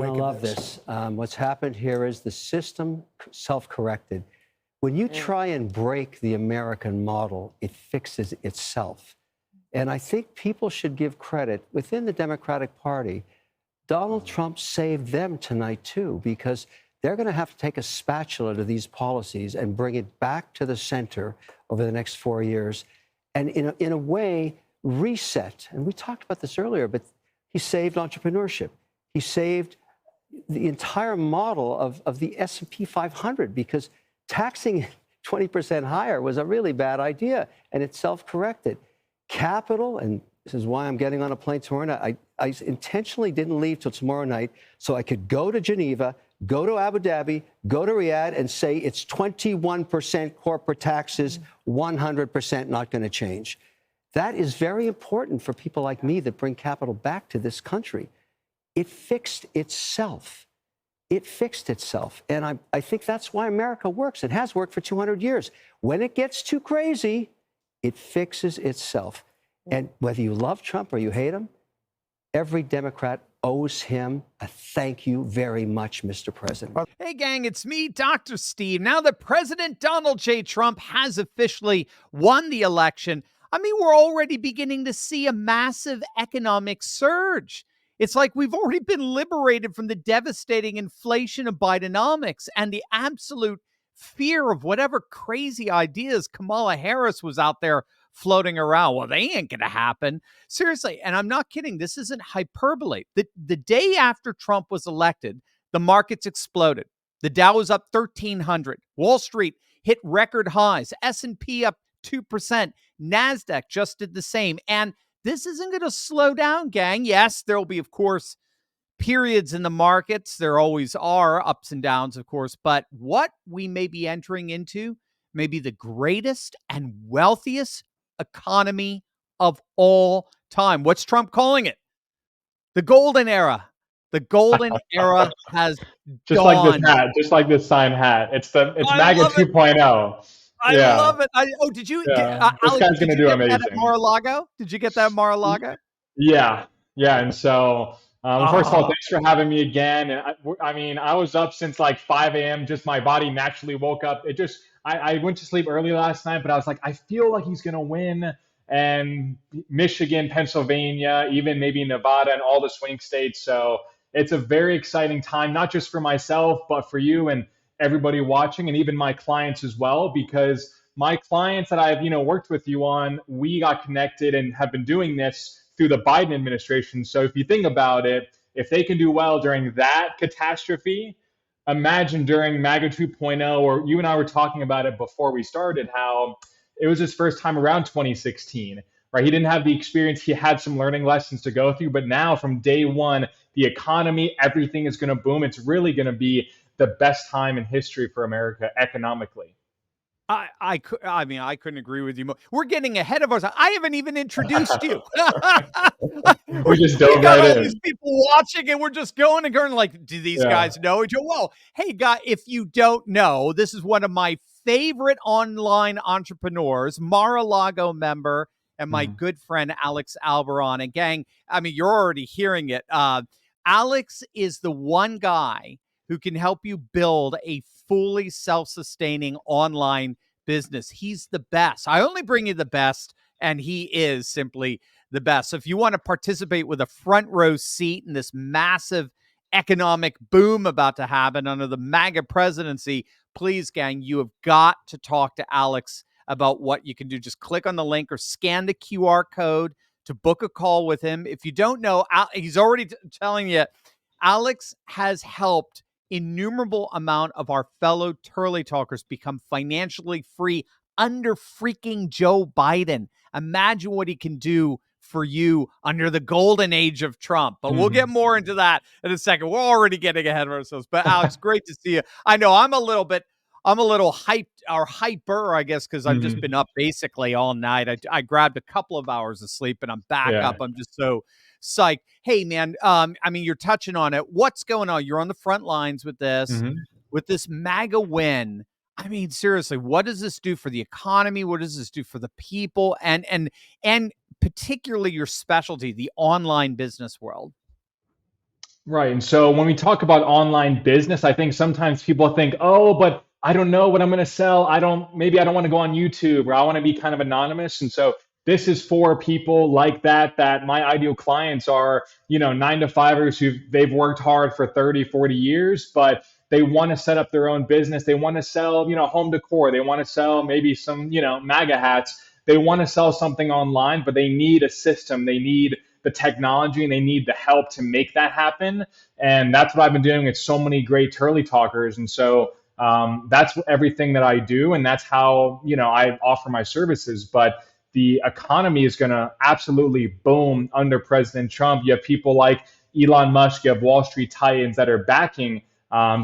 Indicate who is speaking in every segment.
Speaker 1: I love this. What's happened here is the system self-corrected. When you try and break the American model, it fixes itself. And I think people should give credit within the Democratic Party. Donald Trump saved them tonight, too, because they're going to have to take a spatula to these policies and bring it back to the center over the next 4 years and, in a way, reset. And we talked about this earlier, but he saved entrepreneurship. He saved the entire model of the S&P 500 because taxing 20% higher was a really bad idea, and it self-corrected. Capital, and this is why I'm getting on a plane tomorrow night. I intentionally didn't leave till tomorrow night so I could go to Geneva, go to Abu Dhabi, go to Riyadh, and say it's 21% corporate taxes, 100% not going to change. That is very important for people like me that bring capital back to this country. It fixed itself. It fixed itself. And I think that's why America works. It has worked for 200 years. When it gets too crazy, it fixes itself. And whether you love Trump or you hate him, every Democrat owes him a thank you very much, Mr. President.
Speaker 2: Hey, gang, it's me, Dr. Steve. Now that President Donald J. Trump has officially won the election, we're already beginning to see a massive economic surge. It's like we've already been liberated from the devastating inflation of Bidenomics and the absolute fear of whatever crazy ideas Kamala Harris was out there floating around. Well, they ain't going to happen. Seriously, and I'm not kidding. This isn't hyperbole. The day after Trump was elected, the markets exploded. The Dow was up 1,300. Wall Street hit record highs. S&P up 2%. NASDAQ just did the same. And this isn't going to slow down, gang. Yes, there will be, of course, periods in the markets. There always are ups and downs, of course. But what we may be entering into may be the greatest and wealthiest economy of all time. What's Trump calling it? The golden era. The golden era has
Speaker 3: just
Speaker 2: dawned.
Speaker 3: Like this hat, just like this sign hat. It's MAGA 2.0.
Speaker 2: I love it. Did you?
Speaker 3: Yeah. This guy's going to do amazing.
Speaker 2: That at Mar-a-Lago? Did you get that at Mar-a-Lago?
Speaker 3: Yeah. And so, first of all, thanks for having me again. And I was up since like 5 a.m. Just my body naturally woke up. I went to sleep early last night, but I was like, I feel like he's going to win. And Michigan, Pennsylvania, even maybe Nevada and all the swing states. So it's a very exciting time, not just for myself, but for you and everybody watching, and even my clients as well, because my clients that I've worked with you on, we got connected and have been doing this through the Biden administration. So if you think about it, if they can do well during that catastrophe, imagine during MAGA 2.0, or you and I were talking about it before we started, how it was his first time around 2016, right? He didn't have the experience. He had some learning lessons to go through, but now from day one, the economy, everything is going to boom. It's really going to be the best time in history for America economically.
Speaker 2: I couldn't agree with you more. We're getting ahead of ourselves. I haven't even introduced you.
Speaker 3: We just dove
Speaker 2: we got
Speaker 3: right
Speaker 2: all
Speaker 3: in.
Speaker 2: These people watching, and we're just going like, do these guys know each other? Well, hey, guy, if you don't know, this is one of my favorite online entrepreneurs, Mar-a-Lago member, and my good friend Alex Albaron. And gang, you're already hearing it. Alex is the one guy who can help you build a fully self-sustaining online business. He's the best. I only bring you the best, and he is simply the best. So if you want to participate with a front row seat in this massive economic boom about to happen under the MAGA presidency, please, gang, you have got to talk to Alex about what you can do. Just click on the link or scan the QR code to book a call with him. If you don't know, he's already telling you, Alex has helped innumerable amount of our fellow Turley talkers become financially free under freaking Joe Biden. Imagine what he can do for you under the golden age of Trump. But we'll get more into that in a second. We're already getting ahead of ourselves. But Alex, great to see you. I know I'm a little hyped, or hyper, I guess, because I've just been up basically all night. I grabbed a couple of hours of sleep and I'm back up. I'm just so psyched. Hey, man, you're touching on it. What's going on? You're on the front lines with this, with this MAGA win. Seriously, what does this do for the economy? What does this do for the people? And particularly your specialty, the online business world?
Speaker 3: Right. And so when we talk about online business, I think sometimes people think, oh, but I don't know what I'm going to sell. Maybe I don't want to go on YouTube, or I want to be kind of anonymous. And so this is for people like that my ideal clients are, 9 to 5ers they've worked hard for 30, 40 years, but they want to set up their own business. They want to sell, home decor. They want to sell maybe some, MAGA hats. They want to sell something online, but they need a system. They need the technology and they need the help to make that happen. And that's what I've been doing with so many great Turley talkers. And so that's everything that I do. And that's how, I offer my services. But the economy is going to absolutely boom under President Trump. You have people like Elon Musk, you have Wall Street titans that are backing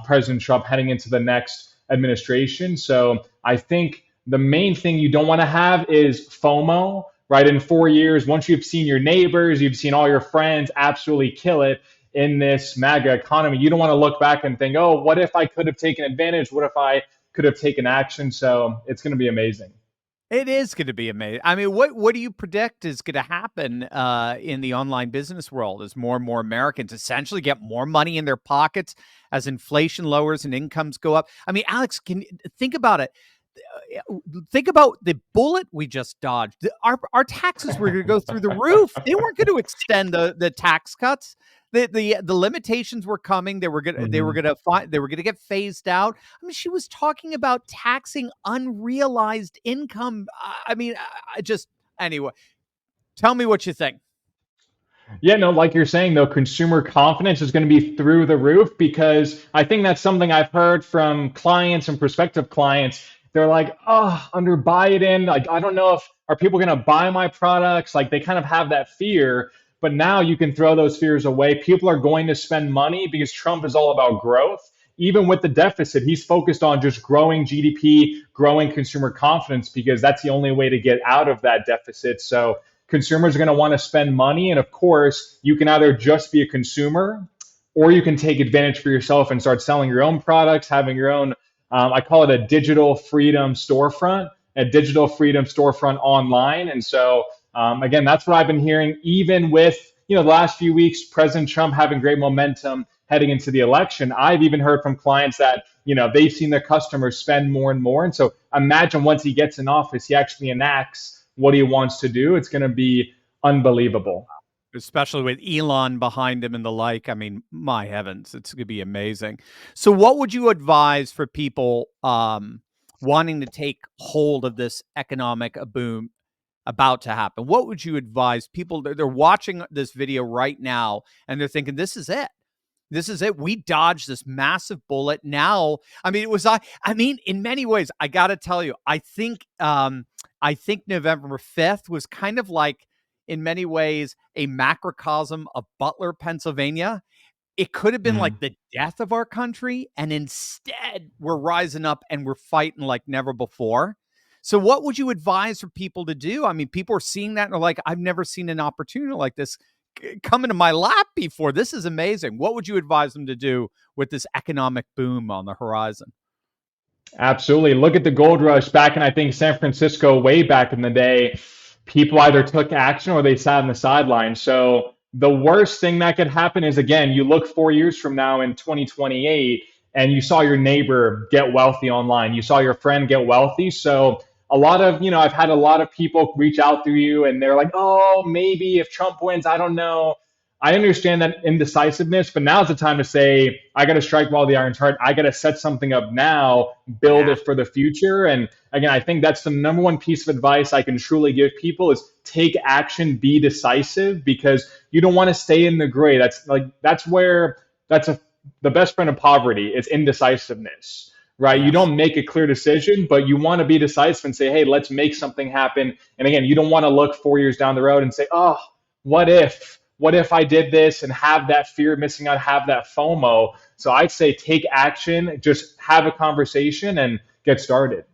Speaker 3: President Trump heading into the next administration. So I think the main thing you don't want to have is FOMO, right? In 4 years, once you've seen your neighbors, you've seen all your friends absolutely kill it in this MAGA economy, you don't want to look back and think, oh, what if I could have taken advantage? What if I could have taken action? So it's going to be amazing.
Speaker 2: It is going to be amazing. I mean, what do you predict is going to happen in the online business world as more and more Americans essentially get more money in their pockets as inflation lowers and incomes go up? I mean, Alex, can think about it. Think about the bullet we just dodged. Our taxes were going to go through the roof. They weren't going to extend the tax cuts. The limitations were coming. They were going to get phased out. I mean, she was talking about taxing unrealized income. I mean, I just anyway. Tell me what you think.
Speaker 3: Yeah, no, like you're saying though, consumer confidence is going to be through the roof because I think that's something I've heard from clients and prospective clients. They're like, oh, under Biden, like I don't know if are people going to buy my products? Like they kind of have that fear, but now you can throw those fears away. People are going to spend money because Trump is all about growth. Even with the deficit, he's focused on just growing GDP, growing consumer confidence because that's the only way to get out of that deficit. So consumers are going to want to spend money. And of course, you can either just be a consumer or you can take advantage for yourself and start selling your own products, having your own, I call it a digital freedom storefront, online. And so, again, that's what I've been hearing, even with, the last few weeks, President Trump having great momentum heading into the election. I've even heard from clients that, they've seen their customers spend more and more. And so imagine once he gets in office, he actually enacts what he wants to do. It's going to be unbelievable.
Speaker 2: Especially with Elon behind him and the like. I mean, my heavens, it's going to be amazing. So what would you advise for people wanting to take hold of this economic boom about to happen? What would you advise people? They're watching this video right now and they're thinking, this is it. This is it. We dodged this massive bullet. Now, I mean, in many ways, I got to tell you, I think November 5th was kind of like, in many ways, a macrocosm of Butler, Pennsylvania. It could have been like the death of our country, and instead we're rising up and we're fighting like never before. So what would you advise for people to do? I mean, people are seeing that and are like, I've never seen an opportunity like this come into my lap before. This is amazing. What would you advise them to do with this economic boom on the horizon?
Speaker 3: Absolutely. Look at the gold rush back in, I think, San Francisco, way back in the day. People either took action or they sat on the sidelines. So the worst thing that could happen is, again, you look 4 years from now in 2028 and you saw your neighbor get wealthy online. You saw your friend get wealthy. So a lot of, I've had a lot of people reach out through you and they're like, oh, maybe if Trump wins, I don't know. I understand that indecisiveness, but now's the time to say, I got to strike while the iron's hot. I got to set something up now, build it for the future. And again, I think that's the number one piece of advice I can truly give people is take action, be decisive, because you don't want to stay in the gray. The best friend of poverty is indecisiveness, right? Yes. You don't make a clear decision, but you want to be decisive and say, hey, let's make something happen. And again, you don't want to look 4 years down the road and say, oh, what if I did this, and have that fear of missing out, have that FOMO. So I'd say take action, just have a conversation and get started.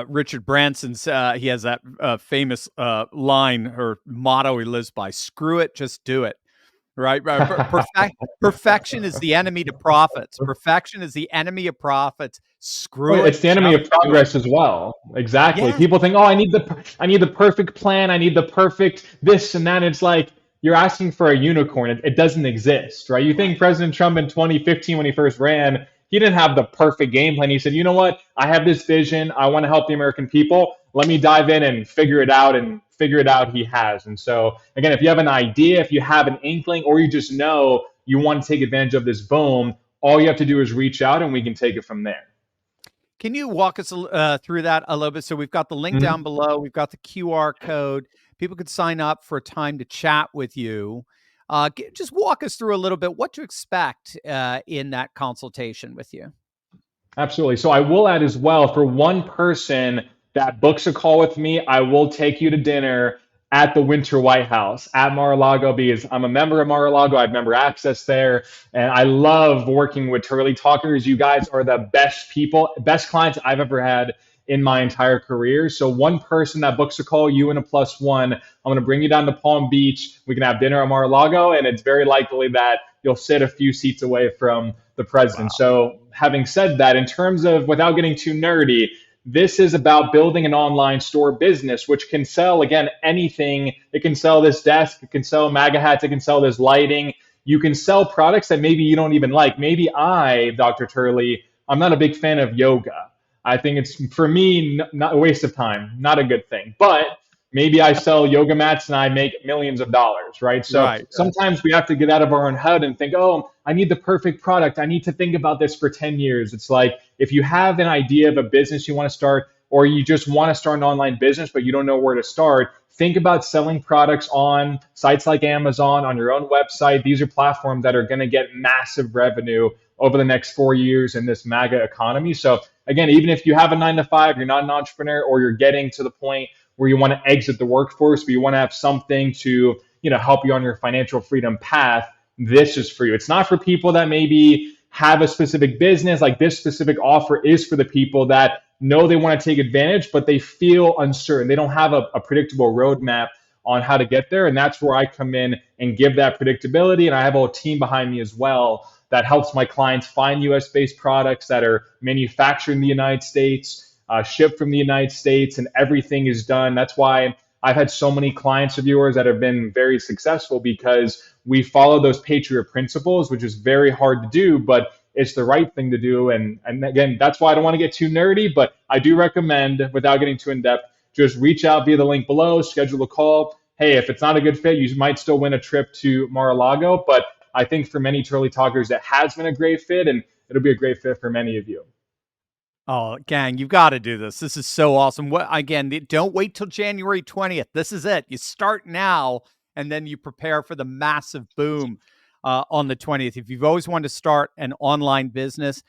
Speaker 2: Richard Branson's, he has that famous line or motto he lives by: screw it, just do it. Right? Perfection is the enemy to profits. Perfection is the enemy of profits. Screw it.
Speaker 3: It's the enemy of progress as well. Exactly. Yeah. People think, oh, I need the perfect plan. I need the perfect this and that. It's like, you're asking for a unicorn. It doesn't exist, right? You think President Trump in 2015, when he first ran, he didn't have the perfect game plan. He said, you know what? I have this vision. I want to help the American people. Let me dive in and figure it out. And figure it out, he has. And so, again, if you have an idea, if you have an inkling, or you just know you want to take advantage of this boom, all you have to do is reach out and we can take it from there.
Speaker 2: Can you walk us through that a little bit? So we've got the link down below. We've got the QR code. People could sign up for a time to chat with you. Just walk us through a little bit what to expect in that consultation with you.
Speaker 3: Absolutely. So I will add as well, for one person that books a call with me, I will take you to dinner at the Winter White House at Mar-a-Lago, because I'm a member of Mar-a-Lago. I have member access there. And I love working with Turley Talkers. You guys are the best people, best clients I've ever had in my entire career. So one person that books a call, you and a plus one, I'm going to bring you down to Palm Beach. We can have dinner at Mar-a-Lago, and it's very likely that you'll sit a few seats away from the president. Wow. So having said that, in terms of, without getting too nerdy, this is about building an online store business, which can sell, again, anything. It can sell this desk, it can sell MAGA hats, it can sell this lighting. You can sell products that maybe you don't even like. Maybe I, Dr. Turley, I'm not a big fan of yoga. I think it's, for me, not a waste of time, not a good thing. But maybe I sell yoga mats and I make millions of dollars, right? So sometimes we have to get out of our own head and think, oh, I need the perfect product. I need to think about this for 10 years. It's like, if you have an idea of a business you want to start, or you just want to start an online business, but you don't know where to start, think about selling products on sites like Amazon, on your own website. These are platforms that are going to get massive revenue over the next 4 years in this MAGA economy. So again, even if you have a 9-to-5, you're not an entrepreneur, or you're getting to the point where you want to exit the workforce, but you want to have something to, help you on your financial freedom path, this is for you. It's not for people that maybe have a specific business. Like, this specific offer is for the people that know they want to take advantage, but they feel uncertain. They don't have a predictable roadmap on how to get there. And that's where I come in and give that predictability. And I have a whole team behind me as well that helps my clients find US-based products that are manufactured in the United States, shipped from the United States, and everything is done. That's why I've had so many clients of yours that have been very successful, because we follow those Patriot principles, which is very hard to do, but it's the right thing to do. And again, that's why I don't want to get too nerdy, but I do recommend, without getting too in depth, just reach out via the link below, schedule a call. Hey, if it's not a good fit, you might still win a trip to Mar-a-Lago, but I think for many Turley Talkers, that has been a great fit, and it'll be a great fit for many of you.
Speaker 2: Oh, gang, you've got to do this. This is so awesome. Again, don't wait till January 20th. This is it. You start now, and then you prepare for the massive boom on the 20th. If you've always wanted to start an online business,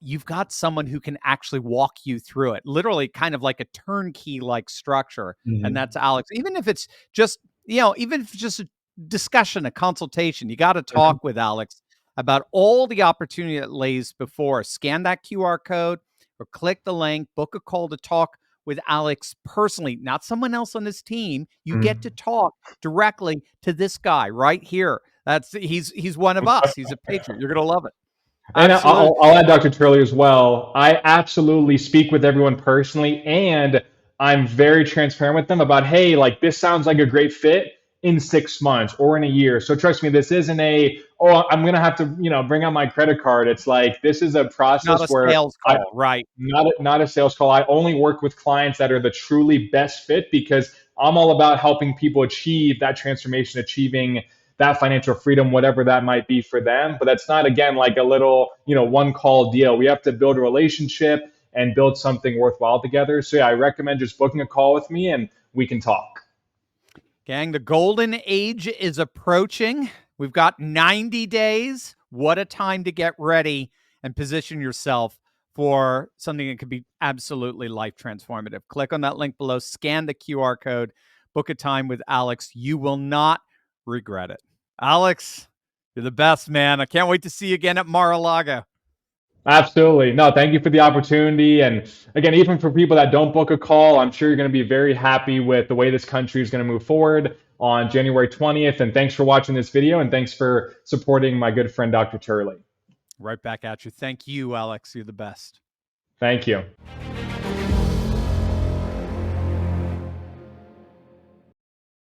Speaker 2: you've got someone who can actually walk you through it. Literally kind of like a turnkey-like structure. Mm-hmm. And that's Alex. Even if it's just, even if it's just a discussion, a consultation, you got to talk with Alex about all the opportunity that lays before. Scan that QR code or click the link, book a call to talk with Alex personally, not someone else on his team. You get to talk directly to this guy right here. He's one of us. He's a patriot. You're going to love it.
Speaker 3: And I'll add, Dr. Turley, as well. I absolutely speak with everyone personally, and I'm very transparent with them about, hey, like, this sounds like a great fit in 6 months or in a year. So trust me, this isn't I'm going to have to, bring out my credit card. It's like, this is a process where
Speaker 2: sales call, right?
Speaker 3: Not a sales call. I only work with clients that are the truly best fit, because I'm all about helping people achieve that transformation, achieving that financial freedom, whatever that might be for them. But that's not, again, like a little, one call deal. We have to build a relationship and build something worthwhile together. So yeah, I recommend just booking a call with me and we can talk.
Speaker 2: Gang, the golden age is approaching. We've got 90 days. What a time to get ready and position yourself for something that could be absolutely life transformative. Click on that link below, scan the QR code, book a time with Alex. You will not regret it. Alex, you're the best, man. I can't wait to see you again at Mar-a-Lago.
Speaker 3: Absolutely. No, thank you for the opportunity. And again, even for people that don't book a call, I'm sure you're going to be very happy with the way this country is going to move forward on January 20th. And thanks for watching this video, and thanks for supporting my good friend, Dr. Turley.
Speaker 2: Right back at you. Thank you, Alex. You're the best.
Speaker 3: Thank you.